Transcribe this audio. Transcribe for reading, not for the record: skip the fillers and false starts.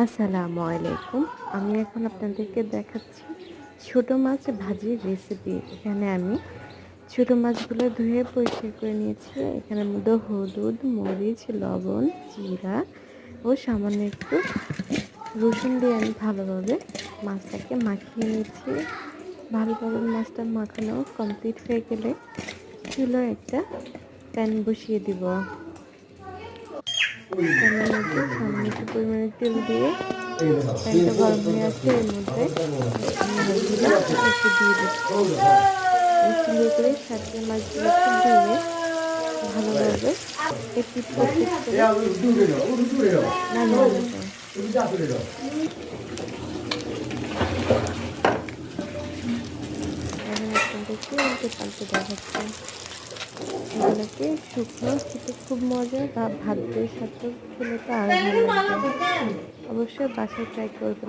আসসালামু আলাইকুম। আমি এখন আপনাদেরকে দেখাচ্ছি ছোট মাছ ভাজির রেসিপি। এখানে আমি ছোট মাছগুলো ধুয়ে পরিষ্কার করে নিয়েছি। এখানের মধ্যে হলুদ, মরিচ, লবণ, জিরা ও সামান্য একটু রসুন দিয়ে আমি ভালোভাবে মাছটাকে মাখিয়ে নিয়েছি। ভালোভাবে মাছটা মাখানো কমপ্লিট হয়ে গেলে চুলায় একটা প্যান বসিয়ে দিব। প্যানের মধ্যে সামান্য একটু পরিমাণে তেল দিয়ে প্যানটা গরম হয়ে আসলে এর মধ্যে মাছগুলো একটু দিয়ে দিচ্ছি। সুন্দর করে সাথে মাছগুলোকে ধুয়ে ভালোভাবে এপিট ওপিট করে নামিয়ে নেব। এখন আপনাদেরকে উল্টে পাল্টে দেখাচ্ছি। এগুলোকে শুকনো খেতে খুব মজা, বা ভাত দিয়ে সাথে খেলে তো আরো ভালো লাগবে। অবশ্যই বাসায় ট্রাই করবেন।